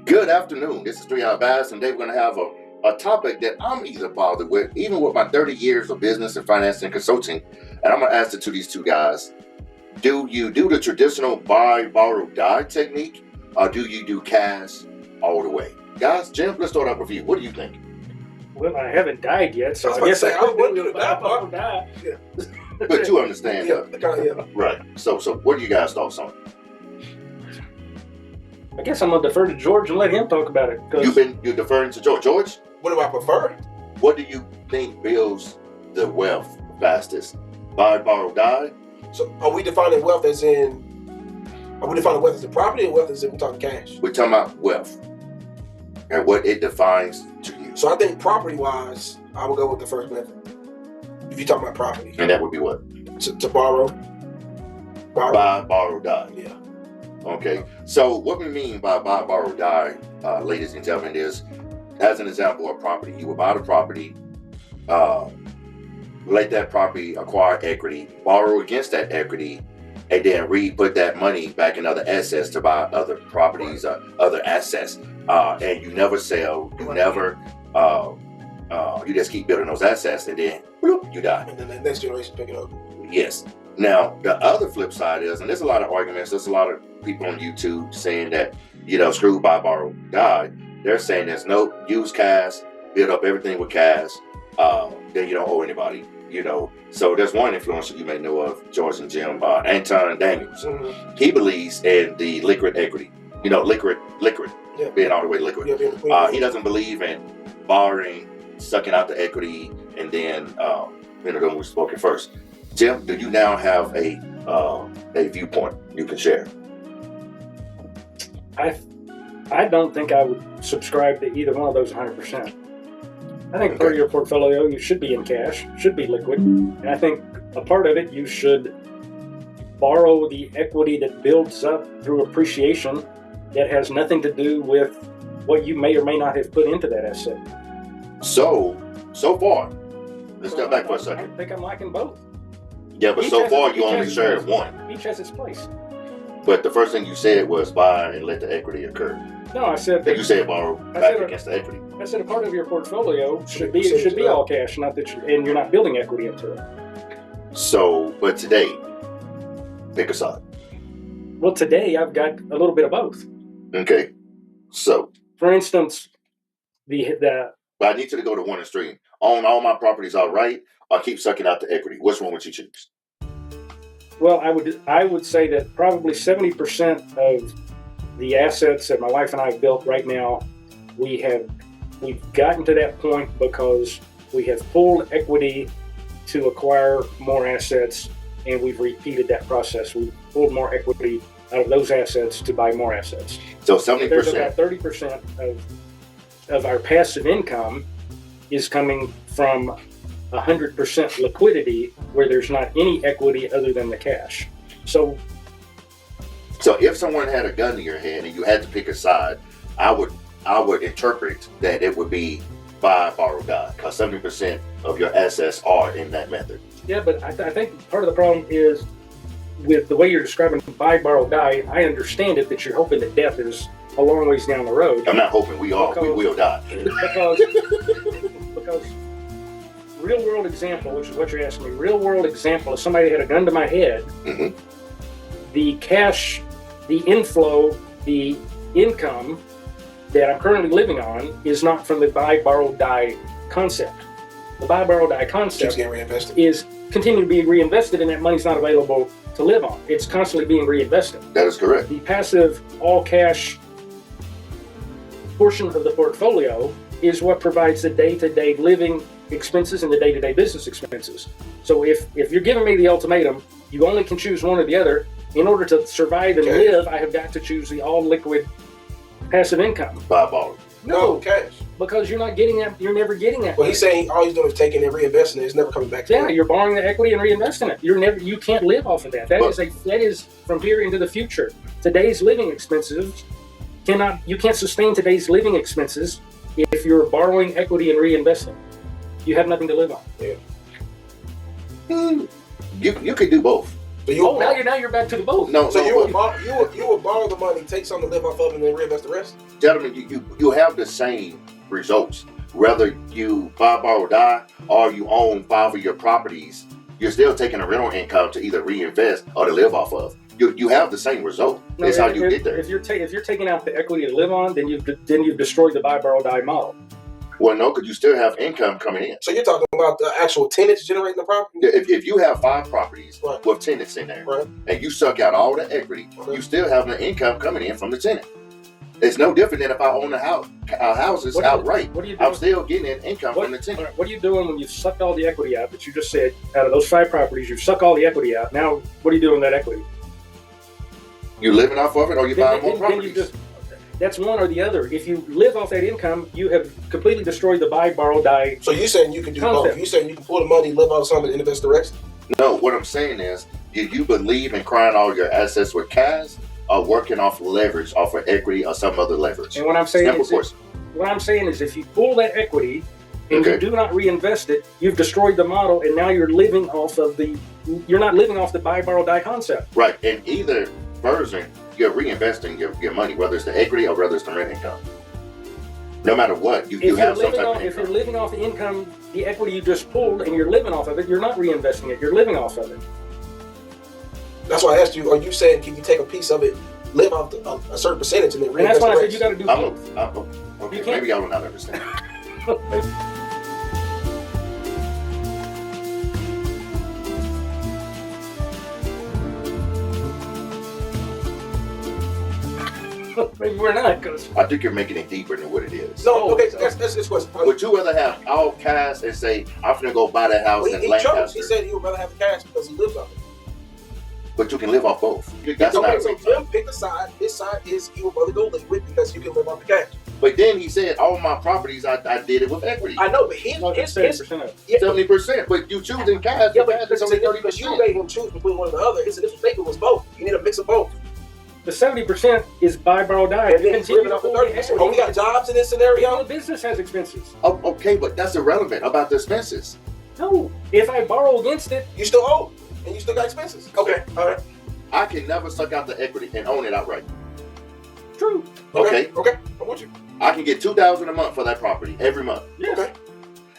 Good afternoon. This is 3 Hour Bass, and today we're going to have a topic that I'm either bothered with, even with my 30 years of business and finance and consulting. And I'm going to ask it to these two guys. Do you do the traditional buy, borrow, die technique, or do you do cash all the way? Guys, Jim, let's start out with you. What do you think? Well, I haven't died yet, so I I guess say, I I could wouldn't do do the the die part. die. Yeah. But you understand. Yeah. Right. So what do you guys' thoughts on it? I guess I'm gonna defer to George and let him talk about it. You're deferring to George. George, What do I prefer? what do you think builds the wealth fastest? Buy, borrow, die? So are we defining wealth as in, are we defining wealth as in property or wealth as in we're talking cash? We're talking about wealth and what it defines to you. So I think property wise, I would go with the first method. If you're talking about property. And that would be what? To borrow. Buy, borrow, die. Yeah. Okay. So what we mean by buy, borrow, die, ladies and gentlemen, is, as an example of property, you would buy the property, let that property acquire equity, borrow against that equity, and then put that money back in other assets to buy other properties or other assets. And you never sell, you never, you just keep building those assets, and then bloop, you die. And then the next generation pick it up. Yes. Now, the other flip side is, and there's a lot of arguments, there's a lot of people on YouTube saying that, screw, buy, borrow, die. They're saying there's no use cash, build up everything with cash, then you don't owe anybody, So there's one influencer you may know of, George and Jim, Anton Daniels. Mm-hmm. He believes in the liquid equity, liquid, Yeah. being all the way liquid. Yeah, He doesn't believe in borrowing, sucking out the equity, and then, then we're spoken first. Jim, do you now have a viewpoint you can share? I don't think I would subscribe to either one of those 100%. I think part of your portfolio you should be in cash, should be liquid, and I think a part of it you should borrow the equity that builds up through appreciation that has nothing to do with what you may or may not have put into that asset. So far, let's step back for a second. I think I'm liking both. Yeah, but Each so has far its- you each only has its shared place. one. Each has its place. But the first thing you said was buy and let the equity occur. No, I said Then you said borrow back said- against the equity. I said a part of your portfolio should be Percentage of all cash, not that and you're not building equity into it. So, but today, pick a side. Well, today I've got a little bit of both. Okay. So, For instance, the but I need you to go to one extreme. Own all my properties outright, or keep sucking out the equity. Which one would you choose? well, I would say that probably 70% of the assets that my wife and I have built right now, we've gotten to that point because we have pulled equity to acquire more assets, and we've repeated that process. We've pulled more equity out of those assets to buy more assets. So There's about 70%. 30% of our passive income is coming from 100% liquidity where there's not any equity other than the cash. So So if someone had a gun to your head and you had to pick a side, I would interpret that it would be buy, borrow, die, because 70% of your assets are in that method. yeah, but I think part of the problem is with the way you're describing buy, borrow, die. I understand it that you're hoping that death is a long ways down the road. I'm not hoping we will die. because real world example, which is what you're asking me, real world example, if somebody had a gun to my head, Mhm. the cash, the inflow, the income that I'm currently living on is not from the buy, borrow, die concept. The buy, borrow, die Keeps concept getting reinvested. is continuing to be reinvested, and that money's not available to live on. It's constantly being reinvested. That is correct. The passive, all cash portion of the portfolio is what provides the day-to-day living expenses and the day-to-day business expenses. So if you're giving me the ultimatum, you only can choose one or the other. In order to survive and Okay. live, I have got to choose the all-liquid passive income. Buy, borrow. No, cash. Because you're not getting that. You're never getting that. Well, he's saying all he's doing is taking and reinvesting it. It's never coming back to Yeah, him. you're borrowing the equity and reinvesting it. You can't live off of that. That is from here into the future. Today's living expenses you can't sustain today's living expenses if you're borrowing equity and reinvesting. You have nothing to live on. You could do both. So you now you're back to the boat. No, so no, you would but- borrow the money, take something to live off of, and then reinvest the rest. gentlemen, you have the same results. Whether you buy, borrow, die, or you own 5 of your properties, you're still taking a rental income to either reinvest or to live off of. You have the same result. No, That's how you get there. If you're taking out the equity to live on, then you've destroyed the buy, borrow, die model. Well, no, because you still have income coming in. So you're talking about the actual tenants generating the property. If you have 5 properties Right. with tenants in there, Right. and you suck out all the equity, Okay. you still have the income coming in from the tenant. It's no different than if I own a house, houses outright. What are you doing? I'm still getting an income from the tenant. What are you doing when you've sucked all the equity out that you just said out of those 5 properties? You've sucked all the equity out. Now, what are you doing with that equity? You living off of it, or you buying more Then you properties? just, that's one or the other. If you live off that income, you have completely destroyed the buy, borrow, die. So you saying you can do Concept. both? You saying you can pull the money, live off some, and invest the rest? No, what I'm saying is, do you believe in crying all your assets with cash, or working off leverage, off of equity, or some other leverage? And what I'm saying Simple is, question. if you pull that equity and you Okay. do not reinvest it, you've destroyed the model, and now you're living off of you're not living off the buy, borrow, die concept. Right, in either version, you're reinvesting your money, whether it's the equity or whether it's the rent income. No matter what, you have some type of If you're income. living off the income, the equity you just pulled, and you're living off of it, you're not reinvesting it. You're living off of it. That's why I asked you. Are you saying can you take a piece of it, live off a certain percentage, and then And reinvest that's why I the said rest? you got to do both. Okay, You can't- maybe y'all will not understand. Maybe we're not, because I think you're making it deeper than what it is. No, okay. That's this question. Would you rather have all cash and say, I'm finna go buy that house Well, in he chose. Lancaster, He said he would rather have the cash because he lives off it. but you can live off both? That's Okay, not so right. Jim picked a side. His side is he would rather go liquid because you can live off the cash. But then he said, all my properties, I did it with equity. I know, but his 70% of it. yeah, 70%, but you choosing cash, yeah, but cash but is only because you 30%. made him choose between one and the other. His initial statement was both. You need a mix of both. The 70% is buy, borrow, die. And then You he's living continue off the to hold 30%. the Oh, we got jobs in this scenario. The business has expenses. Oh, okay, but that's irrelevant about the expenses. No, if I borrow against it, You still owe, and you still got expenses. Okay, all right. I can never suck out the equity and own it outright. true. Okay. Okay, I'm with you. I can get $2,000 a month for that property every month. Yes. Okay.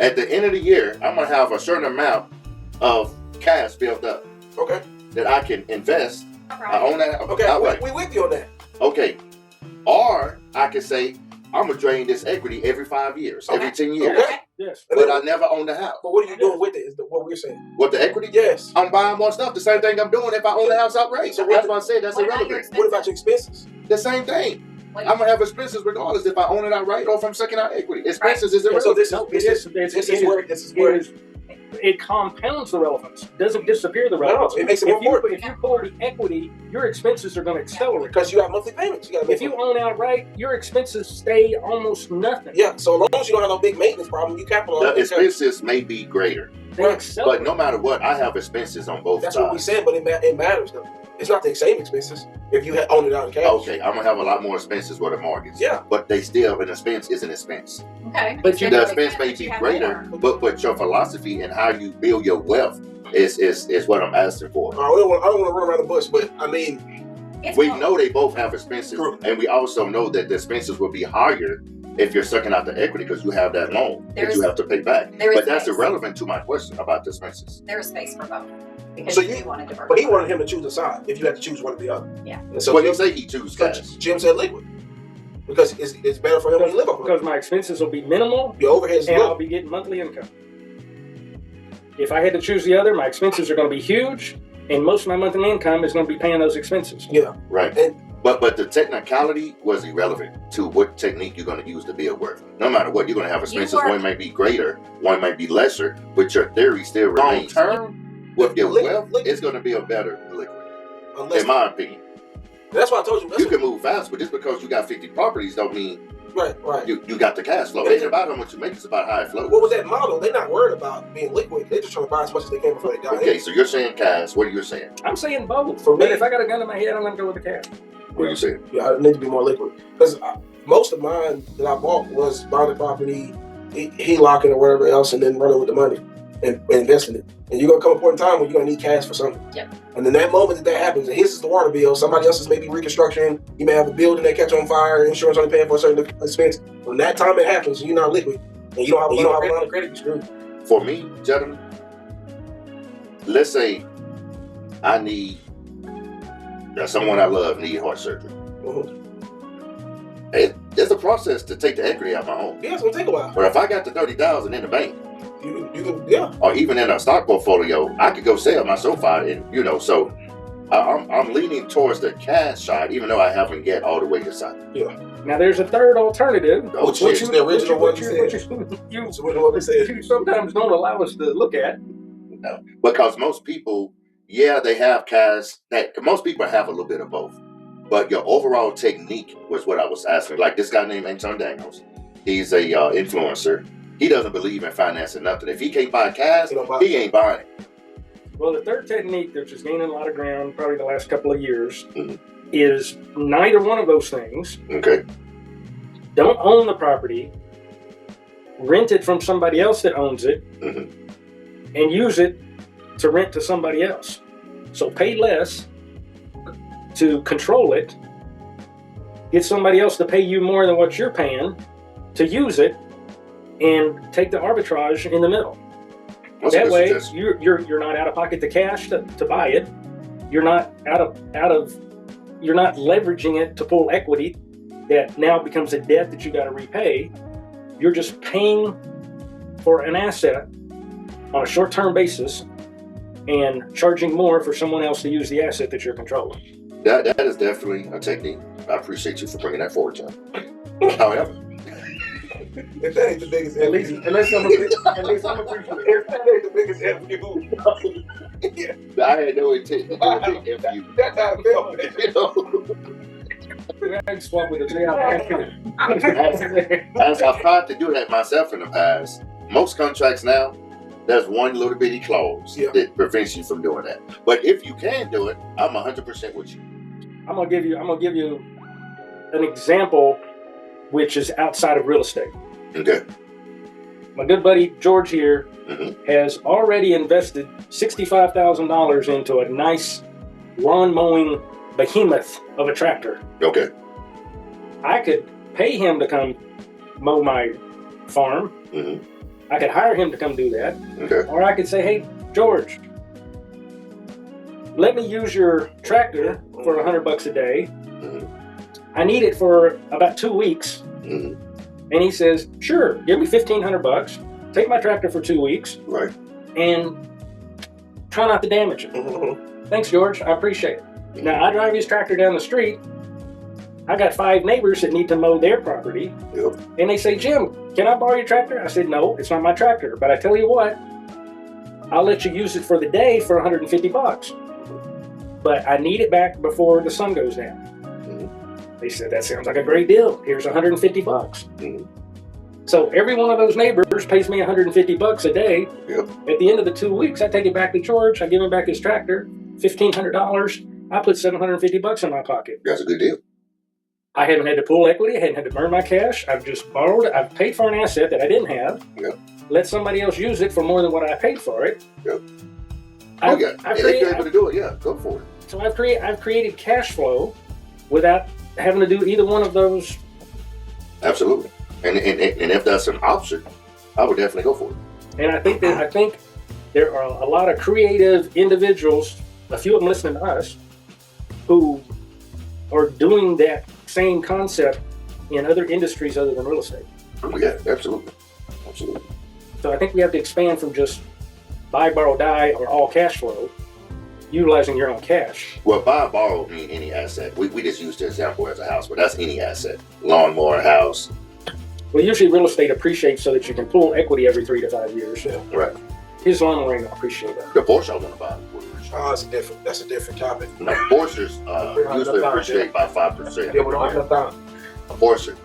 At the end of the year, I'm gonna have a certain amount of cash built up Okay. that I can invest. I own that Okay. outright. We with you on that. Okay. Or I can say, I'm gonna drain this equity every 5 years, every 10 years. Okay. Yes. But I never own the house. But what are you doing with it? Is what we're saying. With the equity? Yes. I'm buying more stuff. The same thing I'm doing if I own the house outright. So That's why I said that's What about irrelevant. What about your expenses? The same thing. Like, I'm gonna have expenses regardless if I own it outright or if I'm sucking out equity. Expenses is And so irrelevant. this No, is this is where it compounds the relevance. Doesn't disappear the relevance. it makes it more important. If you pull the equity, your expenses are going to accelerate. because you have monthly payments. You got to make If you own outright, your expenses stay almost nothing. yeah. So as long as you don't have no big maintenance problem, you capitalize. The expenses may be greater, They Right. accelerate. but no matter what, I have expenses on both That's what we sides. said, but it matters though. It's not the same expenses if you own it out in cash. Okay, I'm gonna have a lot more expenses with a mortgage. Yeah. But they still, an expense is an expense. okay. But you- Then The it expense may makes be sense that you have greater, more. but your philosophy and how you build your wealth is what I'm asking for. I don't want to run around the bush, but I mean, It's We both. know they both have expenses, True. and we also know that the expenses will be higher if you're sucking out the equity because you have that loan that There's- you have to pay back. there is But that's space. irrelevant to my question about the expenses. There is space for both because So you you- do want to diversify. but he wanted him to choose a side if you had to choose one or the other. Yeah. And so Well, you Jim, say he choose cash. Jim said liquid because it's better for him when you live off of it. Because my expenses will be minimal Your overheads and I'll low. be getting monthly income. If I had to choose the other, my expenses are going to be huge, and most of my monthly income is going to be paying those expenses. Yeah. Right. And- But the technicality was irrelevant to what technique you're going to use to build wealth. No matter what, you're going to have expenses. work- One may be greater, one may be lesser, but your theory still Long remains. term, With your Liquid- wealth, liquid. it's going to be a better liquid, unless in my opinion. that's why I told you. That's You can move fast, but just because you got 50 properties don't mean right. you got the cash flow. It ain't about how much you make, it's about how it flows. What was that model? They're not worried about being liquid. They're just trying to buy as much as they can before they die. Okay, so you're saying cash. What are you saying? I'm saying both. For me- But if I got a gun to my head, I'm going to go with the cash. What are you saying? Yeah, I need to be more liquid because most of mine that I bought was buying the property, he locking or whatever else, and then running with the money. and invest in it. And you're gonna come a point in time when you're gonna need cash for something. Yep. And then that moment that happens, and his is the water bill, somebody else's may be reconstruction, you may have a building that catch on fire, insurance only paying for a certain expense. When that time it happens, you're not liquid, and you don't have a line of credit, you're screwed. For me, gentlemen, let's say I need someone I love need heart surgery. Mhm. It's a process to take the equity out of my home. Yeah, it's gonna take a while. But if I got the 30,000 in the bank, You can, yeah. or even in a stock portfolio, I could go sell my SoFi, and so I'm leaning towards the cash side, even though I haven't get all the way decided. Now there's a third alternative. Oh, Which shit. is the original one you you said. So what we said. you sometimes don't allow us to look at. No, because most people, yeah, they have cash. Most people have a little bit of both, but your overall technique was what I was asking. Like this guy named Anton Daniels, he's a influencer. He doesn't believe in financing nothing. If he can't buy cash, He don't buy- he ain't buying it. Well, the third technique, which is gaining a lot of ground, probably the last couple of years, Mhm. is neither one of those things. Okay, Don't own the property. Rent it from somebody else that owns it, Mhm. and use it to rent to somebody else. So pay less to control it. Get somebody else to pay you more than what you're paying to use it, and take the arbitrage in the middle. That's a That good way, suggestion. you're not out of pocket the cash to buy it. You're not you're not leveraging it to pull equity that now becomes a debt that you got to repay. You're just paying for an asset on a short-term basis and charging more for someone else to use the asset that you're controlling. That is definitely a technique. I appreciate you for bringing that forward, John. However, If that ain't the biggest At least I'm appreciative. If that ain't the biggest F you. I had no intent to do it if you. That's how it felt. You know, I swap with a as I've tried to do that myself in the past, most contracts now, there's one little bitty clause Yeah. that prevents you from doing that. But if you can do it, I'm 100% with you. I'm gonna give you an example which is outside of real estate. Okay. My good buddy George here Mhm. has already invested $65,000 into a nice lawn mowing behemoth of a tractor. Okay. I could pay him to come mow my farm. Mhm. I could hire him to come do that. Okay. Or I could say, hey, George, let me use your tractor for $100 a day. Mhm. I need it for about 2 weeks. Mhm. And he says, sure, give me $1,500, take my tractor for 2 weeks, Right. and try not to damage it. Thanks, George, I appreciate it. Now, I drive his tractor down the street. I got 5 neighbors that need to mow their property. Yep. And they say, Jim, can I borrow your tractor? I said, no, it's not my tractor. But I tell you what, I'll let you use it for the day for $150. But I need it back before the sun goes down. They said, that sounds like a great deal. Here's $150. Mhm. So every one of those neighbors pays me $150 a day. Yep. At the end of the 2 weeks, I take it back to George. I give him back his tractor, $1,500. I put $750 in my pocket. That's a good deal. I haven't had to pull equity. I hadn't had to burn my cash. I've just borrowed. I've paid for an asset that I didn't have. Yep. Let somebody else use it for more than what I paid for it. Yep. I've, Yeah. I've If created- you're able to do it, yeah, go for it. so I've created cash flow without having to do either one of those. Absolutely. And if that's an option, I would definitely go for it. And I think there are a lot of creative individuals, a few of them listening to us, who are doing that same concept in other industries other than real estate. Yeah, absolutely. Absolutely. So I think we have to expand from just buy, borrow, die, or all cash flow, utilizing your own cash. Well, buy and borrow mean any asset. We just used the example as a house, but that's any asset. Lawnmower, house. Well, usually real estate appreciates so that you can pull equity every 3 to 5 years. Right. His lawnmower ain't gonna appreciate that. The Porsche I want to buy. Oh, that's a different topic. No, Porsches usually appreciate by 5%. Yeah, we don't have enough time. A Porsche.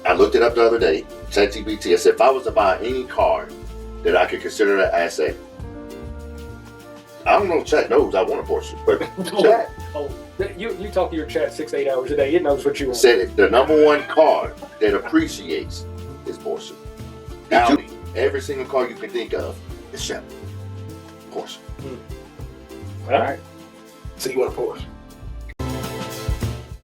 I looked it up the other day. ChatGPT. I said if I was to buy any car that I could consider an asset, I don't know if Chat knows I want a Porsche, but Chat Oh, you talk to your chat 6 to 8 hours a day. It knows what you want. said the number one car that appreciates is Porsche. Audi. every single car you can think of is Chevy, Porsche. All right. So you want a Porsche?